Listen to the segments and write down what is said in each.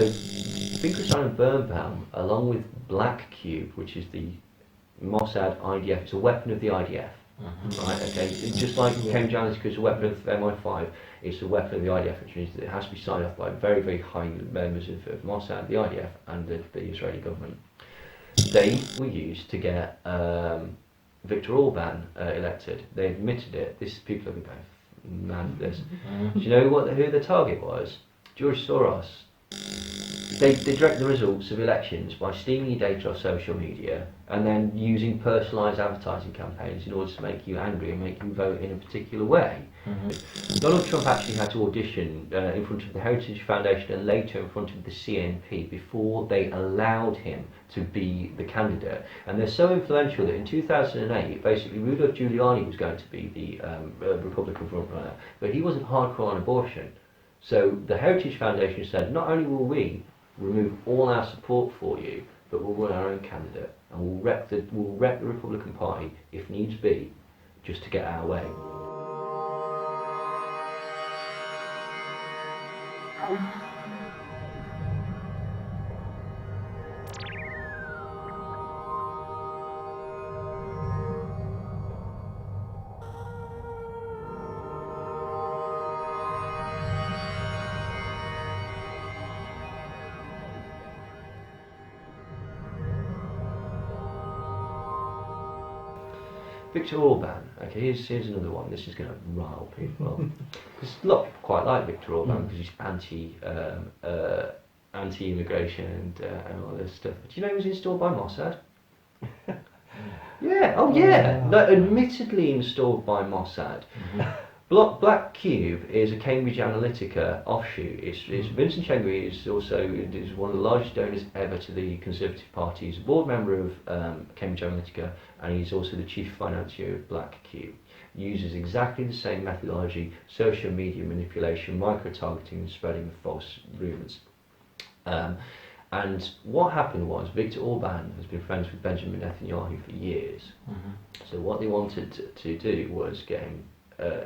So Finkelstein and Birnbaum, along with Black Cube, which is the Mossad IDF, it's a weapon of the IDF. Right, okay, just like Cambridge Analytica is a weapon of MI5, it's a weapon of the IDF, which means that it has to be signed off by very, very high members of Mossad, the IDF, and the Israeli government. They were used to get Viktor Orban elected. They admitted it. People have been going mad with this. Do you know who the target was? George Soros. They direct the results of elections by stealing your data off social media and then using personalised advertising campaigns in order to make you angry and make you vote in a particular way. Donald Trump actually had to audition in front of the Heritage Foundation and later in front of the CNP before they allowed him to be the candidate. And they're so influential that in 2008, basically Rudolph Giuliani was going to be the Republican frontrunner, but he wasn't hardcore on abortion. So the Heritage Foundation said, not only will we remove all our support for you, but we'll run our own candidate and we'll wreck the Republican Party if needs be, just to get our way. Viktor Orban, okay, here's another one. This is going to rile people because a lot of people quite like Viktor Orban because he's anti-immigration and all this stuff. But do you know he was installed by Mossad? Yeah, oh yeah, no, admittedly installed by Mossad. Black Cube is a Cambridge Analytica offshoot. It's Vincent Chengui is one of the largest donors ever to the Conservative Party. He's a board member of Cambridge Analytica, and he's also the chief financier of Black Cube. He uses exactly the same methodology: social media manipulation, micro-targeting, and spreading of false rumours. And what happened was Viktor Orban has been friends with Benjamin Netanyahu for years. So what they wanted to do was get him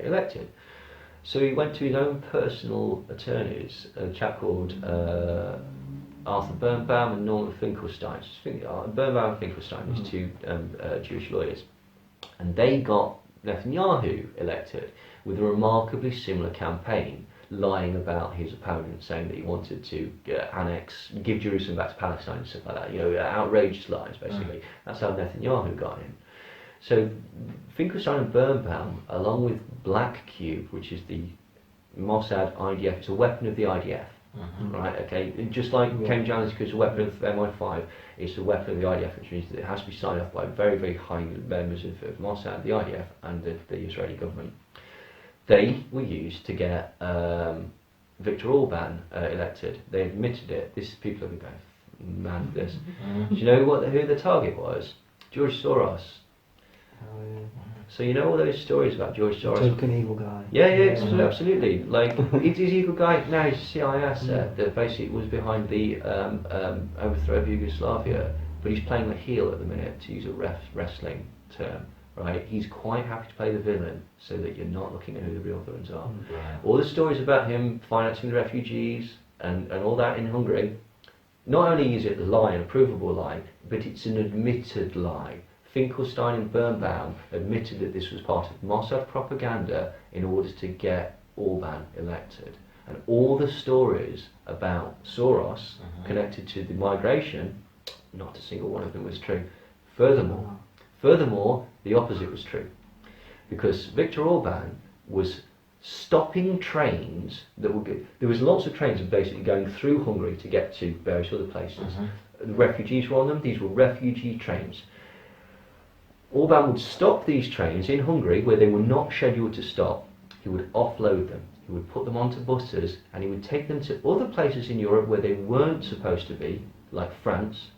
elected. So he went to his own personal attorneys, a chap called Arthur Birnbaum and Norman Finkelstein. Birnbaum and Finkelstein, these two Jewish lawyers. And they got Netanyahu elected with a remarkably similar campaign, lying about his opponent, saying that he wanted to give Jerusalem back to Palestine and stuff like that. You know, outrageous lies, basically. That's how Netanyahu got in. So Finkelstein and Birnbaum, along with Black Cube, which is the Mossad IDF, it's a weapon of the IDF. Right, okay, just like Cambridge Analytica is a weapon of MI5, it's a weapon of the IDF, which means that it has to be signed off by very, very high members of Mossad, the IDF, and the Israeli government. They were used to get Viktor Orban elected. They admitted it. People have been going mad with this. Do you know who the target was? George Soros. So you know all those stories about George Soros? Token evil guy. Yeah, absolutely. Like, he's an evil guy now. He's a CIS that basically was behind the overthrow of Yugoslavia, but he's playing the heel at the minute, to use a wrestling term. Right? He's quite happy to play the villain so that you're not looking at who the real villains are. All the stories about him financing the refugees and all that in Hungary, not only is it a lie, a provable lie, but it's an admitted lie. Finkelstein and Birnbaum admitted that this was part of Mossad propaganda in order to get Orban elected. And all the stories about Soros connected to the migration, not a single one of them was true. Furthermore, the opposite was true. Because Viktor Orban was stopping trains that were good. There was lots of trains basically going through Hungary to get to various other places. The refugees were on them. These were refugee trains. Orban would stop these trains in Hungary where they were not scheduled to stop. He would offload them. He would put them onto buses and he would take them to other places in Europe where they weren't supposed to be, like France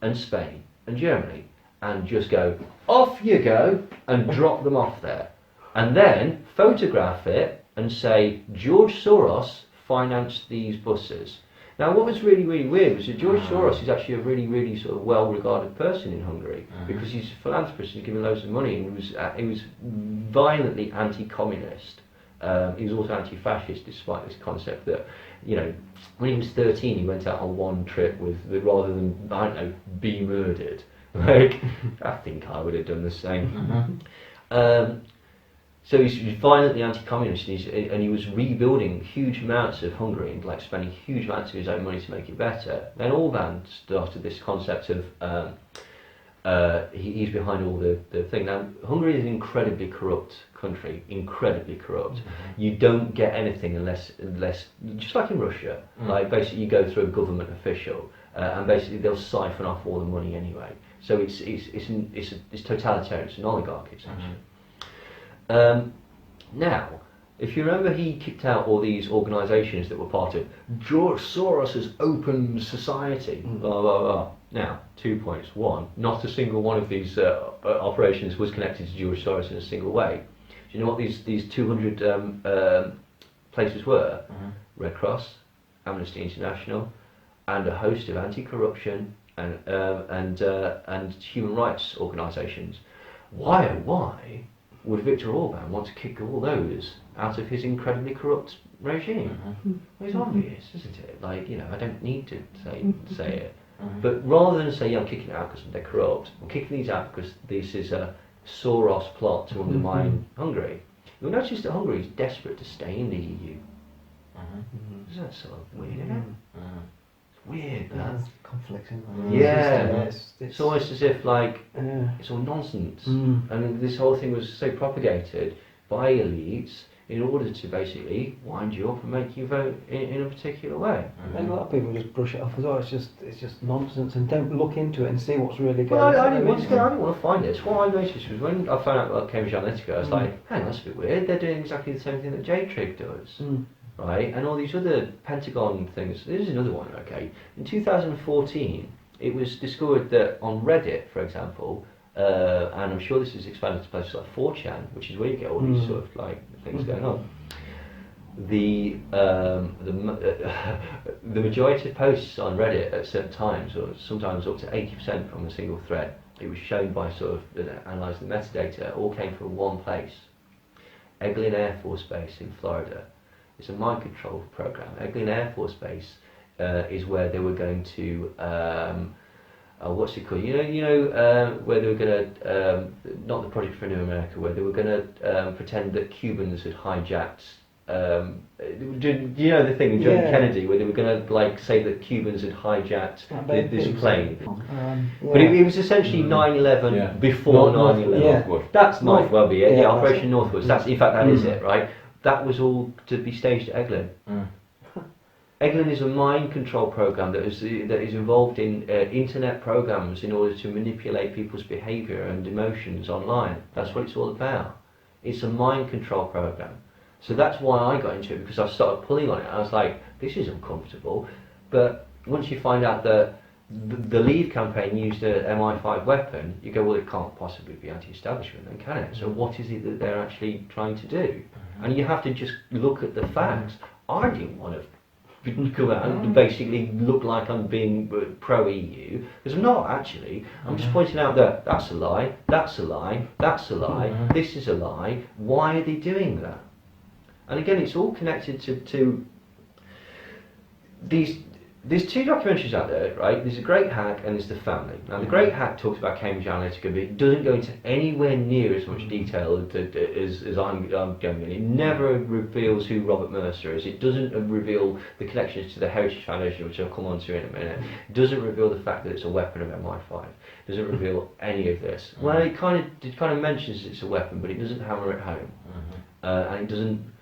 and Spain and Germany, and just go, off you go, and drop them off there. And then photograph it and say, George Soros financed these buses. Now, what was really, really weird was that George Soros is actually a really, really sort of well-regarded person in Hungary because he's a philanthropist, he's given loads of money, and he was violently anti-communist. He was also anti-fascist, despite this concept that, you know, when he was 13, he went out on one trip with rather than, I don't know, be murdered. Like, I think I would have done the same. So he's violently anti-communist, and he was rebuilding huge amounts of Hungary, and like spending huge amounts of his own money to make it better. Then Orban started this concept of he's behind all the thing. Now, Hungary is an incredibly corrupt country, incredibly corrupt. You don't get anything unless just like in Russia, like basically you go through a government official, and basically they'll siphon off all the money anyway. So it's totalitarian. It's an oligarchy essentially. Now, if you remember, he kicked out all these organisations that were part of George Soros' Open Society, blah blah blah. Now, 2 points. One, not a single one of these operations was connected to George Soros in a single way. Do you know what these 200 places were? Red Cross, Amnesty International, and a host of anti-corruption and human rights organisations. Why would Viktor Orban want to kick all those out of his incredibly corrupt regime? Well, it's obvious, isn't it? Like, you know, I don't need to say it. But rather than say, yeah, I'm kicking it out because they're corrupt, I'm kicking these out because this is a Soros plot to undermine Hungary. You'll notice that Hungary is desperate to stay in the EU. Isn't that sort of weird, isn't it? It's weird, that. There's conflict in It's almost as if, like, it's all nonsense. And this whole thing was so propagated by elites in order to basically wind you up and make you vote in a particular way. And a lot of people just brush it off as well. It's just nonsense, and don't look into it and see what's really going on. on. I didn't want to find it. What I noticed was when I found out about Cambridge Analytica, I was like, hang on, that's a bit weird. They're doing exactly the same thing that J-Trig does. Right? And all these other Pentagon things. This is another one, okay? In 2014, it was discovered that on Reddit, for example, and I'm sure this is expanded to places like 4chan, which is where you get all these sort of like things going on. The majority of posts on Reddit at certain times, or sometimes up to 80% from a single thread, it was shown by sort of analysing the metadata, all came from one place, Eglin Air Force Base in Florida. It's a mind control program. Eglin Air Force Base is where they were going to. What's it called? You know, where they were going to, not the Project for New America, where they were going to pretend that Cubans had hijacked. You know the thing with John Kennedy, where they were going to like say that Cubans had hijacked this plane. But it was essentially 9/11 before 9/11. That might well be it. Operation Northwoods. That's in fact that is it, right? That was all to be staged at Eglin. Eglin is a mind control program that is involved in internet programs in order to manipulate people's behaviour and emotions online. That's what it's all about. It's a mind control program. So that's why I got into it, because I started pulling on it. I was like, this is uncomfortable. But once you find out that the Leave campaign used a MI5 weapon, you go, well, it can't possibly be anti-establishment then, can it? So what is it that they're actually trying to do? And you have to just look at the facts. I didn't want to come out and basically look like I'm being pro-EU, because I'm not actually. I'm just pointing out that that's a lie, that's a lie, that's a lie, this is a lie. Why are they doing that? And again, it's all connected to these. There's two documentaries out there, right? There's a Great Hack and there's The Family. Now, the Great Hack talks about Cambridge Analytica, but it doesn't go into anywhere near as much detail as I'm going in. It never reveals who Robert Mercer is. It doesn't reveal the connections to the Heritage Foundation, which I'll come on to in a minute. It doesn't reveal the fact that it's a weapon of MI5. It doesn't reveal any of this. Well, it kind of mentions it's a weapon, but it doesn't hammer it home. And it doesn't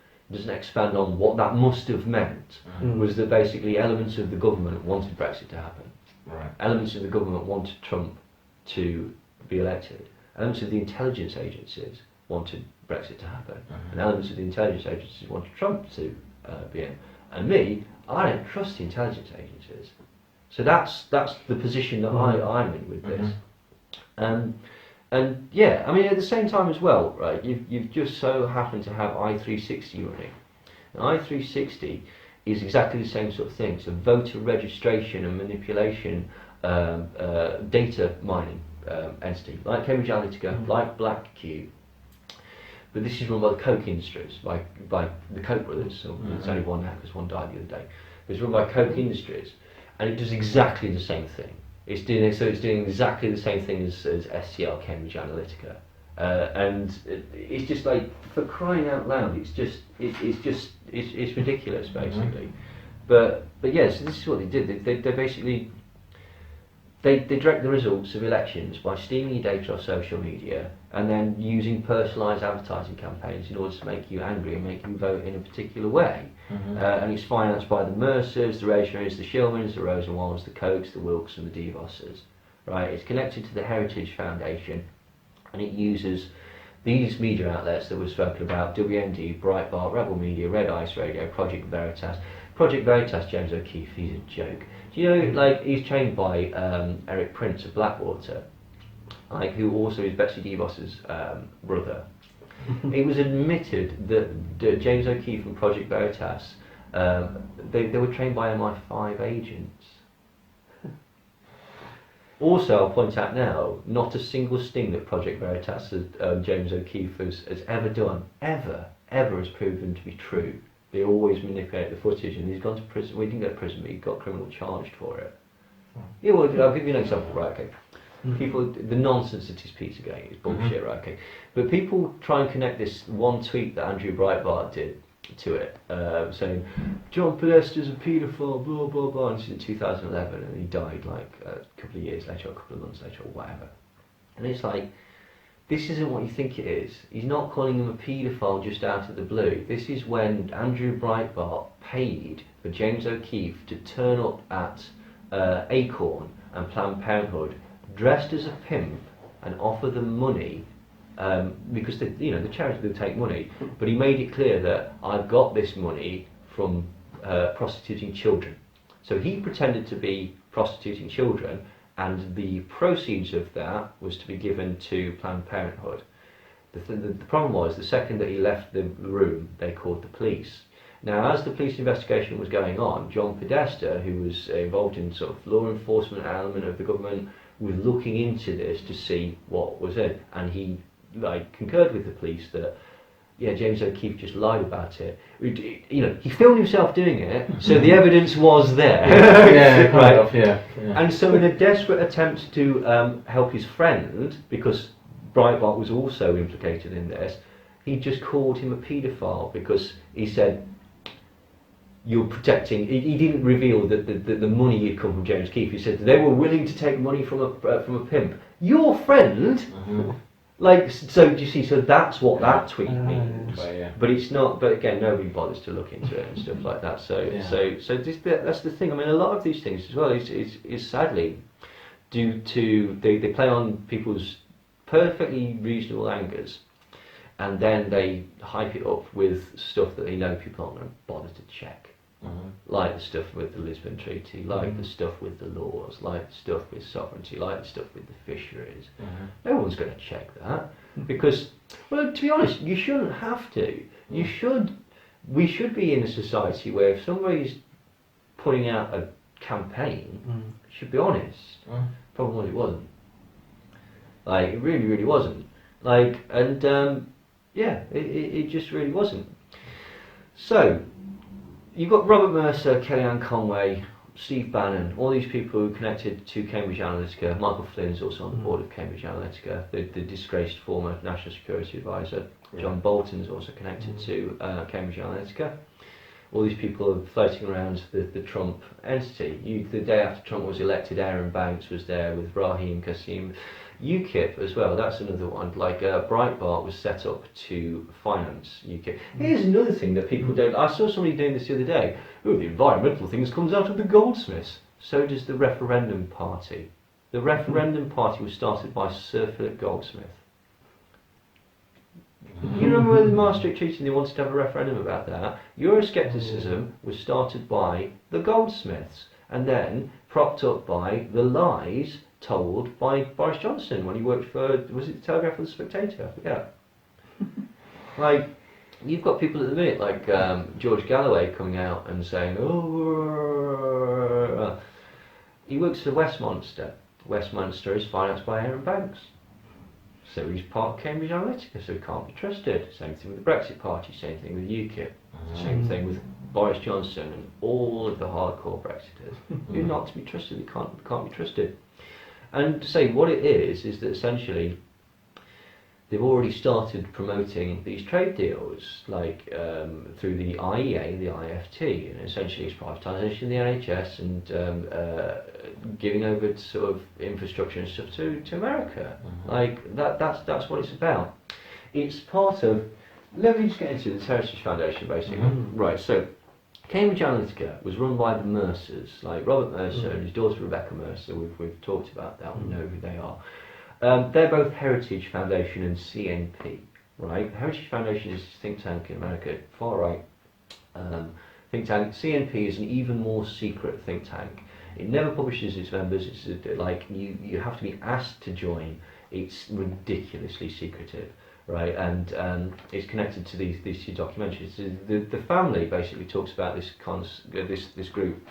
expand on what that must have meant. Was that basically elements of the government wanted Brexit to happen. Right. Elements of the government wanted Trump to be elected. Elements of the intelligence agencies wanted Brexit to happen. And elements of the intelligence agencies wanted Trump to be in. And me, I don't trust the intelligence agencies. So that's the position that I'm in with this. And yeah, I mean, at the same time as well, right, you've just so happened to have i360 running. And i360 is exactly the same sort of thing. It's a voter registration and manipulation data mining entity, like Cambridge Analytica, like Black Cube. but this is run by the Coke Industries, by the Koch brothers. So it's only one now because one died the other day. But it's run by Coke Industries, and it does exactly the same thing. It's doing exactly the same thing as SCL, Cambridge Analytica, and it's just like, for crying out loud, it's ridiculous basically. But yes, this is what they did. They basically they direct the results of elections by stealing your data off social media and then using personalised advertising campaigns in order to make you angry and make you vote in a particular way. And it's financed by the Mercers, the Racemans, the Shillmans, the Rosenwalds, the Kochs, the Wilkes and the DeVosses. Right? It's connected to the Heritage Foundation, and it uses these media outlets that were spoken about: WND, Breitbart, Rebel Media, Red Ice Radio, Project Veritas. Project Veritas, James O'Keefe, he's a joke. Do you know, like, he's trained by Eric Prince of Blackwater, like, who also is Betsy DeVos's brother. It was admitted that James O'Keefe and Project Veritas, they were trained by MI5 agents. Also, I'll point out now, not a single sting that Project Veritas, James O'Keefe has ever done, ever has proven to be true. They always manipulate the footage, and he's gone to prison. Well, he didn't go to prison, but he got criminal charged for it. Yeah, well, I'll give you an example, right, okay. People, the nonsense that is Pizzagate is bullshit, right, okay. But people try and connect this one tweet that Andrew Breitbart did to it, saying, John Podester's a paedophile, blah, blah, blah, and this is in 2011, and he died like a couple of years later, or a couple of months later, or whatever. And it's like, this isn't what you think it is. He's not calling him a paedophile just out of the blue. This is when Andrew Breitbart paid for James O'Keefe to turn up at Acorn and Planned Parenthood dressed as a pimp and offer them money, because the charity will take money, but he made it clear that I've got this money from prostituting children. So he pretended to be prostituting children, and the proceeds of that was to be given to Planned Parenthood. The problem was, the second that he left the room, they called the police. Now, as the police investigation was going on, John Podesta, who was involved in sort of law enforcement element of the government, was looking into this to see what was it, and he concurred with the police that, yeah, James O'Keefe just lied about it. He filmed himself doing it, so the evidence was there. Yeah. And so, in a desperate attempt to help his friend, because Breitbart was also implicated in this, he just called him a paedophile because he said, "You're protecting." He didn't reveal that the money had come from James O'Keefe. He said they were willing to take money from a pimp. Your friend. So do you see? So that's what that tweet means. But it's not. But again, nobody bothers to look into it and stuff like that. So that's the thing. I mean, a lot of these things as well is sadly due to they play on people's perfectly reasonable angers, and then they hype it up with stuff that they know people aren't going to bother to check. Like the stuff with the Lisbon Treaty, like the stuff with the laws, like the stuff with sovereignty, like the stuff with the fisheries. No one's going to check that because, well, to be honest, you shouldn't have to. We should be in a society where if somebody's putting out a campaign, should be honest. Problem was it wasn't. Like, it really, really wasn't. Like, and it just really wasn't. So, you've got Robert Mercer, Kellyanne Conway, Steve Bannon, all these people who are connected to Cambridge Analytica. Michael Flynn's also on the board of Cambridge Analytica, the disgraced former National Security Advisor. John Bolton's also connected to Cambridge Analytica. All these people are floating around the Trump entity. The day after Trump was elected, Aaron Banks was there with Raheem Kassim. UKIP as well, that's another one. Like Breitbart was set up to finance UKIP. Here's another thing that people don't. I saw somebody doing this the other day. Oh, the environmental things comes out of the goldsmiths. So does the referendum party. The referendum party was started by Sir Philip Goldsmith. You remember when the Maastricht Treaty they wanted to have a referendum about that? Euroscepticism was started by the goldsmiths and then propped up by the lies told by Boris Johnson when he worked for, was it the Telegraph or the Spectator? I forget. Like, you've got people at the minute like George Galloway coming out and saying, he works for Westminster. Westminster is financed by Aaron Banks. So he's part of Cambridge Analytica, so he can't be trusted. Same thing with the Brexit Party, same thing with UKIP, same thing with Boris Johnson and all of the hardcore Brexiters. They're not to be trusted, they can't be trusted. And to say what it is that essentially they've already started promoting these trade deals, like through the IEA, the IFT, and essentially it's privatisation of the NHS and giving over to sort of infrastructure and stuff to America. Like that's what it's about. It's part of. Let me just get into this Heritage Foundation, basically. Right. So Cambridge Analytica was run by the Mercers, like Robert Mercer and his daughter Rebecca Mercer. We've talked about that. We know who they are. They're both Heritage Foundation and CNP, right? Heritage Foundation is a think tank in America, far right think tank. CNP is an even more secret think tank. It never publishes its members. It's like you have to be asked to join. It's ridiculously secretive, right? And it's connected to these two documentaries. The family basically talks about this group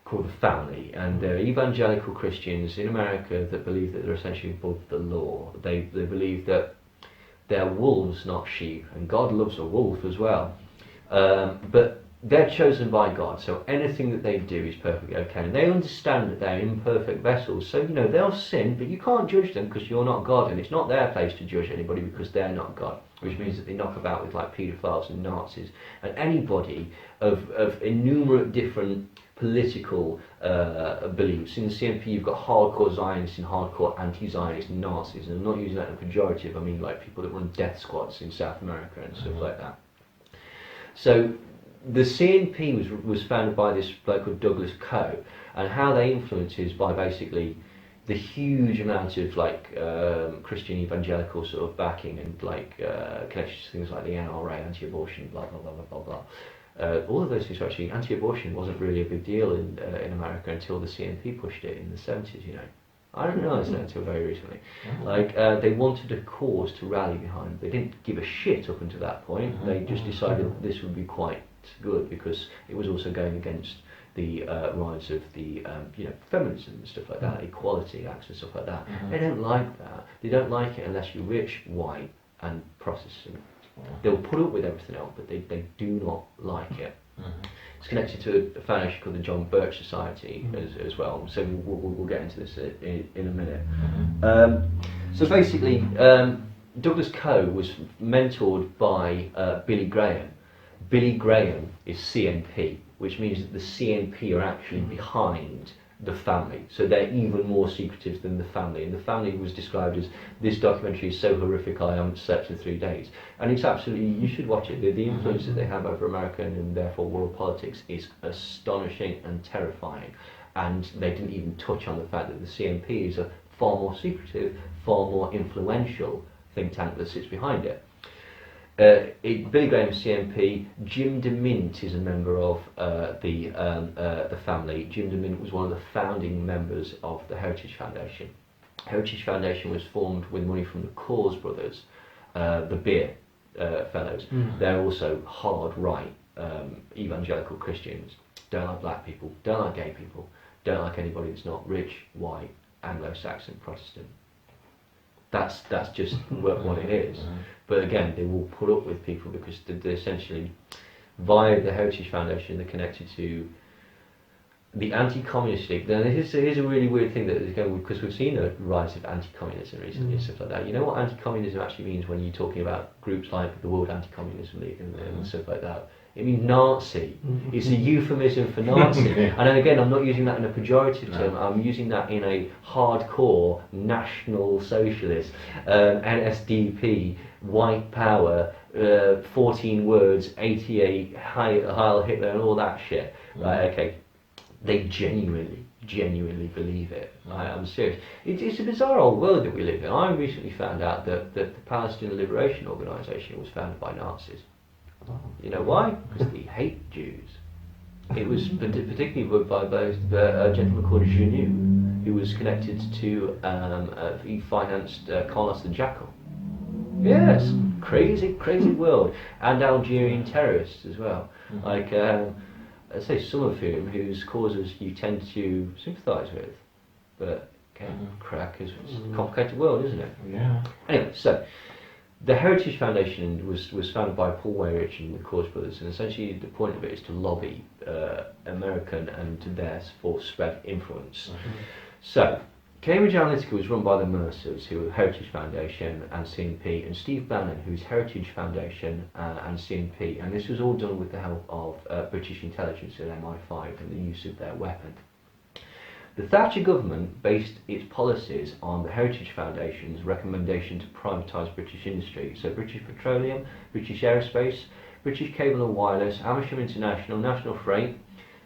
called the Family, and they're evangelical Christians in America that believe that they're essentially above the law. They believe that they're wolves, not sheep, and God loves a wolf as well. But they're chosen by God, so anything that they do is perfectly okay. And they understand that they're imperfect vessels, so they'll sin, but you can't judge them because you're not God, and it's not their place to judge anybody because they're not God. Which means that they knock about with like paedophiles and Nazis and anybody of innumerate different political beliefs. In the CNP you've got hardcore Zionists and hardcore anti-Zionist Nazis, and I'm not using that in a pejorative, I mean like people that run death squads in South America and stuff like that. So the CNP was founded by this bloke called Douglas Coe, and how they influence is by basically the huge amount of like Christian evangelical sort of backing and like connections to things like the NRA, anti-abortion, blah blah blah blah blah blah. All of those things are actually, anti-abortion wasn't really a big deal in America until the CNP pushed it in the 70s, I didn't realise that until very recently. Like, they wanted a cause to rally behind. They didn't give a shit up until that point. They just decided that this would be quite good because it was also going against the rise of the, feminism and stuff like that, equality acts and stuff like that. They don't like that. They don't like it unless you're rich, white, and Protestant. They'll put up with everything else, but they do not like it. It's connected to a foundation called the John Birch Society as well, so we'll get into this in a minute. So basically, Douglas Coe was mentored by Billy Graham. Billy Graham is CNP, which means that the CNP are actually behind the Family, so they're even more secretive than the Family. And the Family was described as, this documentary is so horrific I haven't slept in 3 days, and it's absolutely, you should watch it. The influence that they have over American and therefore world politics is astonishing and terrifying, and they didn't even touch on the fact that the CNP is a far more secretive, far more influential think tank that sits behind it. Billy Graham CNP, Jim DeMint is a member of the Family. Jim DeMint was one of the founding members of the Heritage Foundation. Heritage Foundation was formed with money from the Coors brothers, the beer fellows. They're also hard right evangelical Christians. Don't like black people, don't like gay people, don't like anybody that's not rich, white, Anglo-Saxon, Protestant. That's just what it is. But again, they will put up with people because they're essentially, via the Heritage Foundation, they're connected to the anti-communist league. Now here's a really weird thing that is going, because we've seen a rise of anti-communism recently and stuff like that. You know what anti-communism actually means when you're talking about groups like the World Anti-Communism League and stuff like that? It means Nazi. It's a euphemism for Nazi. And again, I'm not using that in a pejorative term. I'm using that in a hardcore National Socialist, NSDP, white power, 14 words, 88, Heil Hitler, and all that shit. Right? Okay. They genuinely believe it. I'm serious. It's a bizarre old world that we live in. I recently found out that the Palestinian Liberation Organisation was founded by Nazis. You know why? Because they hate Jews. It was particularly by a gentleman called Genu, who was connected to, he financed Carlos the Jackal. Yes, crazy world. And Algerian terrorists as well. Like, I'd say some of whom whose causes you tend to sympathise with, but get crack. It's a complicated world, isn't it? Yeah. Anyway, so the Heritage Foundation was founded by Paul Weyrich and the Koch brothers, and essentially the point of it is to lobby American and therefore spread influence. So Cambridge Analytica was run by the Mercers, who were Heritage Foundation and CNP, and Steve Bannon, who's Heritage Foundation and CNP, and this was all done with the help of British intelligence and MI5 and the use of their weapon. The Thatcher government based its policies on the Heritage Foundation's recommendation to privatise British industry, so British Petroleum, British Aerospace, British Cable and Wireless, Amersham International, National Freight,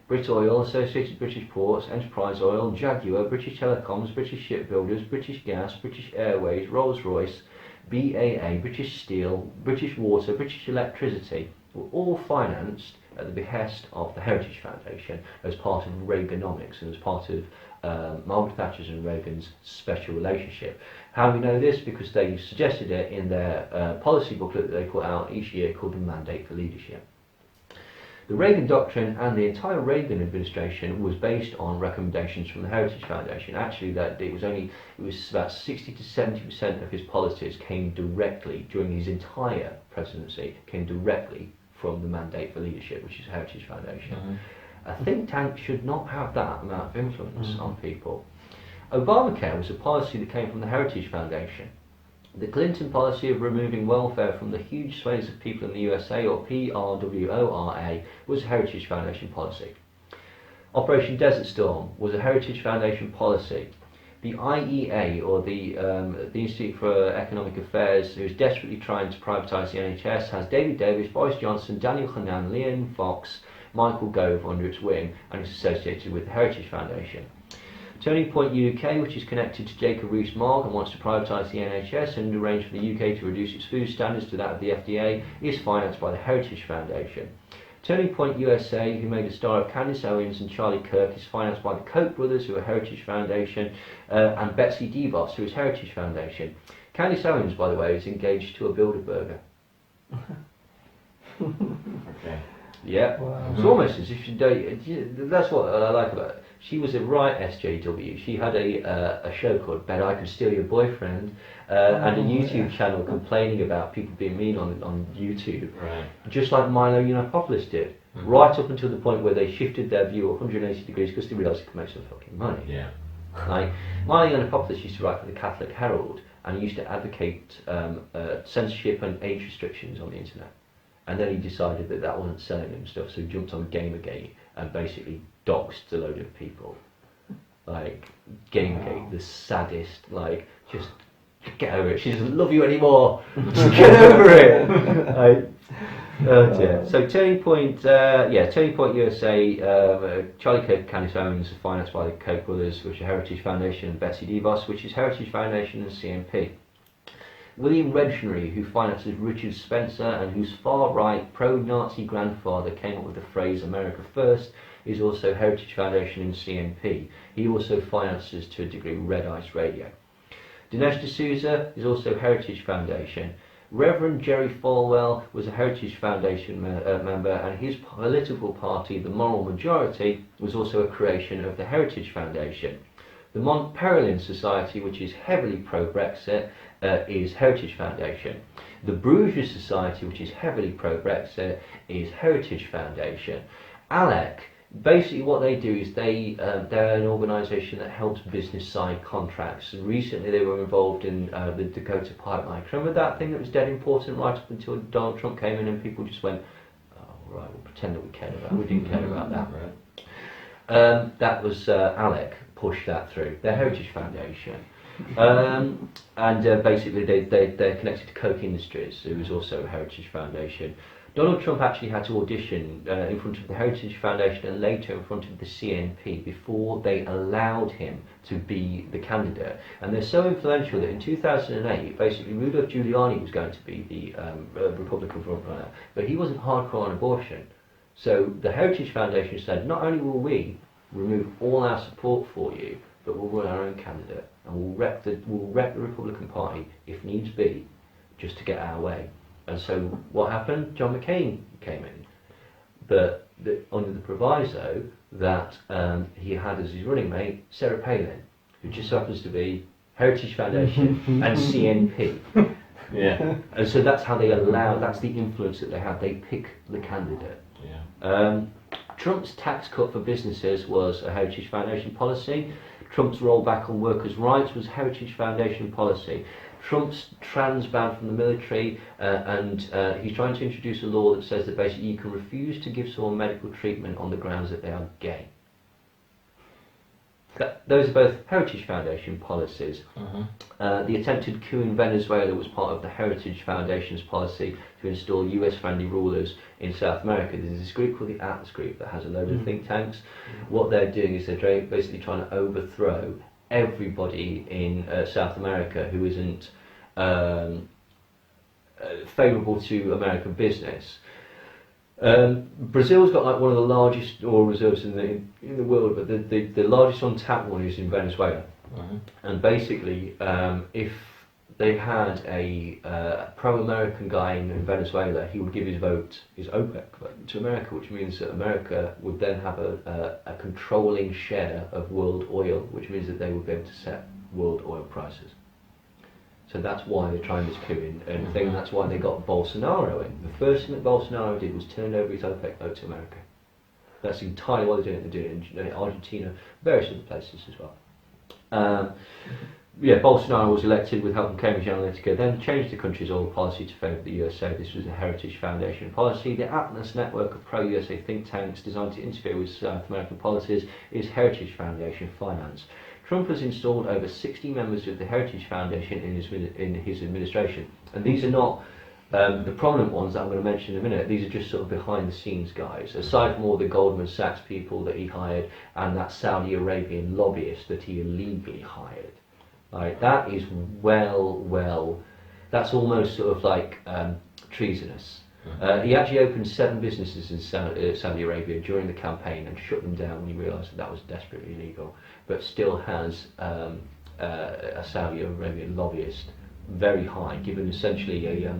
Brit Oil, Associated British Ports, Enterprise Oil, Jaguar, British Telecoms, British Shipbuilders, British Gas, British Airways, Rolls-Royce, BAA, British Steel, British Water, British Electricity were all financed at the behest of the Heritage Foundation as part of Reaganomics and as part of Margaret Thatcher's and Reagan's special relationship. How do we know this? Because they suggested it in their policy booklet that they put out each year called the Mandate for Leadership. The Reagan doctrine and the entire Reagan administration was based on recommendations from the Heritage Foundation. Actually, that it was about 60 to 70% of his policies came directly during his entire presidency came directly from the Mandate for Leadership, which is Heritage Foundation. A think tank should not have that amount of influence on people. Obamacare was a policy that came from the Heritage Foundation. The Clinton policy of removing welfare from the huge swathes of people in the USA, or PRWORA, was a Heritage Foundation policy. Operation Desert Storm was a Heritage Foundation policy. The IEA, or the Institute for Economic Affairs, who is desperately trying to privatise the NHS, has David Davis, Boris Johnson, Daniel Hannan, Liam Fox, Michael Gove under its wing, and is associated with the Heritage Foundation. Turning Point UK, which is connected to Jacob Rees-Mogg and wants to privatise the NHS and arrange for the UK to reduce its food standards to that of the FDA, is financed by the Heritage Foundation. Turning Point USA, who made a star of Candice Owens and Charlie Kirk, is financed by the Koch brothers, who are Heritage Foundation, and Betsy DeVos, who is Heritage Foundation. Candice Owens, by the way, is engaged to a Bilderberger. Okay. Yeah, Wow. it's almost as if she dated. That's what I like about it. She was a right SJW. She had a show called Bet I Could Steal Your Boyfriend, and a YouTube channel complaining about people being mean on YouTube, Right. just like Milo Yiannopoulos did, right up until the point where they shifted their view 180 degrees because they realised they could make some fucking money. Yeah. Like, Milo Yiannopoulos used to write for the Catholic Herald, and he used to advocate censorship and age restrictions on the internet. And then he decided that that wasn't selling him stuff, so he jumped on Gamergate and basically doxed a load of people. Like, Gamergate, the saddest, like, just get over it. She doesn't love you anymore. Just get over it. Like, oh dear. So Turning Point, Turning Point USA, Charlie Kirk, Candice Owens are financed by the Koch brothers, which are Heritage Foundation, and Betsy DeVos, which is Heritage Foundation and CNP. William Regnary, who finances Richard Spencer and whose far-right pro-Nazi grandfather came up with the phrase America First, is also Heritage Foundation and CNP. He also finances, to a degree, Red Ice Radio. Dinesh D'Souza is also Heritage Foundation. Reverend Jerry Falwell was a Heritage Foundation member, and his political party, the Moral Majority, was also a creation of the Heritage Foundation. The Mont Pérelin Society, which is heavily pro-Brexit, is Heritage Foundation. The Bruges Society, which is heavily pro-Brexit, is Heritage Foundation. ALEC, basically what they do is they're an organisation that helps business side contracts. And recently they were involved in the Dakota Pipeline. Remember that thing that was dead important right up until Donald Trump came in and people just went, oh right, we'll pretend that we cared about it. We didn't care about that. Right. That was ALEC pushed that through. They're Heritage Foundation. Basically they're connected to Koch Industries, who is also a Heritage Foundation. Donald Trump actually had to audition in front of the Heritage Foundation and later in front of the CNP before they allowed him to be the candidate. And they're so influential that in 2008, basically Rudolph Giuliani was going to be the Republican frontrunner, but he wasn't hardcore on abortion. So the Heritage Foundation said, not only will we remove all our support for you, but we'll run our own candidate and we'll wreck the Republican Party if needs be, just to get our way. And so what happened? John McCain came in, but under the proviso that he had as his running mate Sarah Palin, who just happens to be Heritage Foundation and CNP. Yeah. And so that's how they allow, that's the influence that they have. They pick the candidate. Yeah. Trump's tax cut for businesses was a Heritage Foundation policy. Trump's rollback on workers' rights was Heritage Foundation policy. Trump's trans ban from the military, and he's trying to introduce a law that says that basically you can refuse to give someone medical treatment on the grounds that they are gay. Those are both Heritage Foundation policies. The attempted coup in Venezuela was part of the Heritage Foundation's policy to install US-friendly rulers in South America. There's this group called the Atlas Group that has a load of think tanks. What they're doing is they're basically trying to overthrow everybody in South America who isn't favourable to American business. Brazil's got like one of the largest oil reserves in the world, but the largest untapped one is in Venezuela. And basically, if they had a pro-American guy in Venezuela, he would give his vote, his OPEC vote, to America, which means that America would then have a controlling share of world oil, which means that they would be able to set world oil prices. So that's why they're trying this coup and thing. That's why they got Bolsonaro in. The first thing that Bolsonaro did was turn over his OPEC vote to America. That's entirely what they're doing. They're doing it in Argentina, various other places as well. Bolsonaro was elected with help from Cambridge Analytica, then changed the country's oil policy to favour the USA. This was a Heritage Foundation policy. The Atlas network of pro-USA think tanks designed to interfere with South American policies is Heritage Foundation Finance. Trump has installed over 60 members of the Heritage Foundation in his administration. And these are not the prominent ones that I'm going to mention in a minute. These are just sort of behind the scenes guys. Aside from all the Goldman Sachs people that he hired and that Saudi Arabian lobbyist that he illegally hired. Like, that is that's almost sort of like treasonous. He actually opened 7 businesses in Saudi Arabia during the campaign and shut them down when he realised that was desperately illegal, but still has a Saudi Arabian lobbyist very high, given essentially a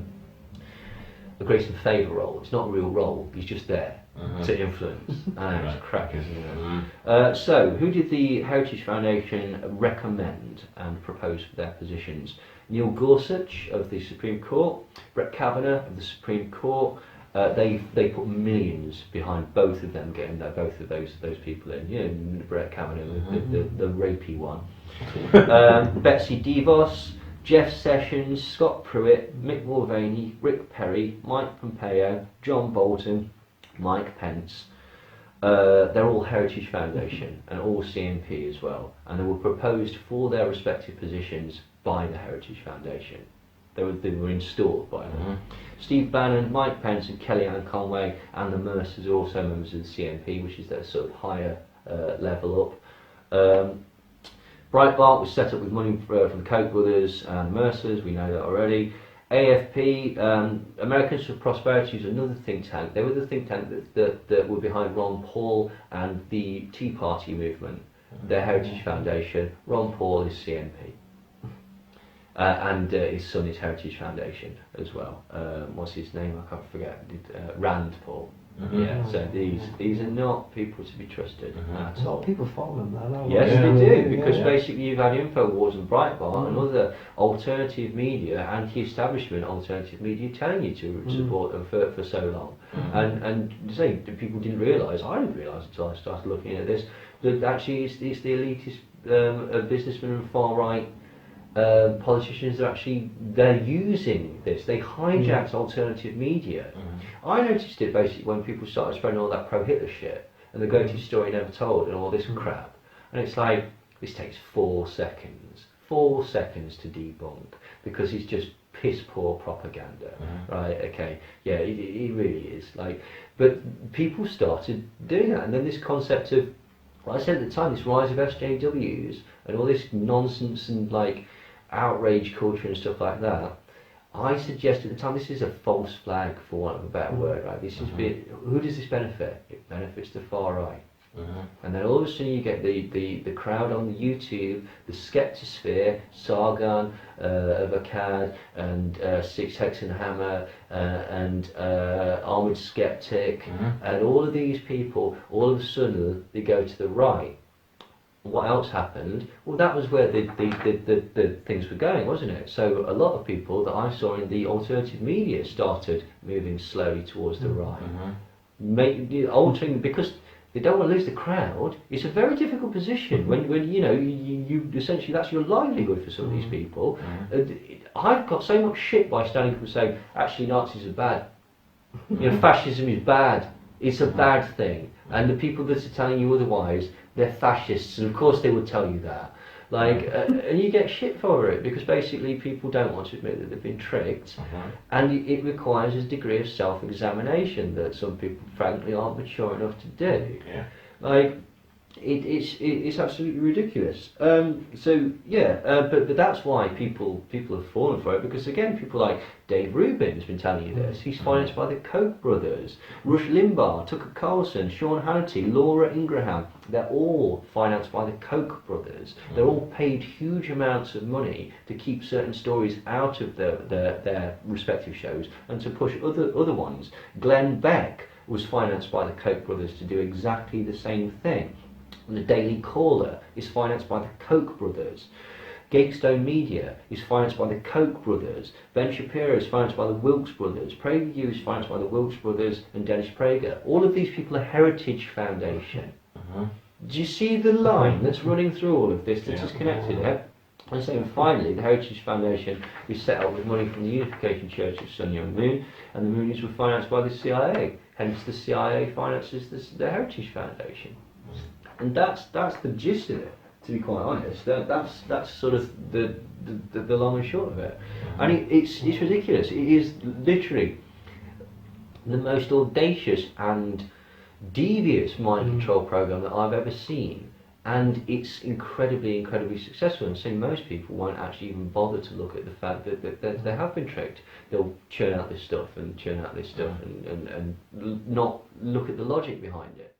grace and favour role. It's not a real role, he's just there to influence. And it's a crack, isn't it? So, who did the Heritage Foundation recommend and propose for their positions? Neil Gorsuch of the Supreme Court, Brett Kavanaugh of the Supreme Court. They put millions behind both of them getting both of those people in. You know, Brett Kavanaugh, the rapey one. Betsy DeVos, Jeff Sessions, Scott Pruitt, Mick Mulvaney, Rick Perry, Mike Pompeo, John Bolton, Mike Pence. They're all Heritage Foundation and all CNP as well, and they were proposed for their respective positions by the Heritage Foundation. They were installed by them. Steve Bannon, Mike Pence and Kellyanne Conway and the Mercers are also members of the CNP, which is their sort of higher level up. Breitbart was set up with money from the Koch brothers and Mercers, we know that already. AFP, Americans for Prosperity, is another think tank. They were the think tank that were behind Ron Paul and the Tea Party movement. Their Heritage Foundation. Ron Paul is CNP. And his son is Heritage Foundation as well. What's his name? I can't forget. Rand Paul. Yeah. So these are not people to be trusted at all. People follow them though. Yes, they do, because basically you've had InfoWars and Breitbart and other alternative media, anti-establishment alternative media, telling you to support them for so long. And say people didn't realise, I didn't realise until I started looking at this, that actually it's the elitist businessmen and far right politicians are actually, they're using this. They hijacked alternative media. I noticed it basically when people started spreading all that pro-Hitler shit and the greatest story never told and all this crap, and it's like, this takes 4 seconds to debunk, because it's just piss poor propaganda. Right, okay, yeah, it really is. Like, but people started doing that, and then this concept of, well, I said at the time, this rise of SJWs and all this nonsense and like outrage culture and stuff like that, I suggested at the time, this is a false flag, for want of a better word, right? This is who does this benefit? It benefits the far right. And then all of a sudden you get the crowd on the YouTube, the Skeptosphere, Sargon of Akkad, and Six Hexenhammer, and Armoured Skeptic, and all of these people, all of a sudden they go to the right. what else happened? Well, that was where the things were going, wasn't it? So a lot of people that I saw in the alternative media started moving slowly towards the right, altering, because they don't want to lose the crowd. It's a very difficult position when you essentially, that's your livelihood for some of these people. I've got so much shit by standing up and saying, actually Nazis are bad. Fascism is bad. It's a bad thing. And the people that are telling you otherwise, they're fascists, and of course they would tell you that. And you get shit for it, because basically people don't want to admit that they've been tricked, and it requires a degree of self-examination that some people frankly aren't mature enough to do. It's absolutely ridiculous. But that's why people have fallen for it, because again, people like Dave Rubin has been telling you this. He's financed by the Koch brothers, Rush Limbaugh, Tucker Carlson, Sean Hannity, Laura Ingraham. They're all financed by the Koch brothers. They're all paid huge amounts of money to keep certain stories out of their respective shows and to push other ones. Glenn Beck was financed by the Koch brothers to do exactly the same thing. The Daily Caller is financed by the Koch brothers. Gagestone Media is financed by the Koch brothers. Ben Shapiro is financed by the Wilkes brothers. PragerU is financed by the Wilkes brothers and Dennis Prager. All of these people are Heritage Foundation. Do you see the line that's running through all of this that is connected here? And so finally, the Heritage Foundation is set up with money from the Unification Church of Sun Myung Moon, and the Moonies were financed by the CIA. Hence the CIA finances the Heritage Foundation. And that's the gist of it, to be quite honest. That's sort of the long and short of it. And it's ridiculous. It is literally the most audacious and devious mind control program that I've ever seen. And it's incredibly successful. And so most people won't actually even bother to look at the fact that they have been tricked. They'll churn out this stuff and churn out this stuff and not look at the logic behind it.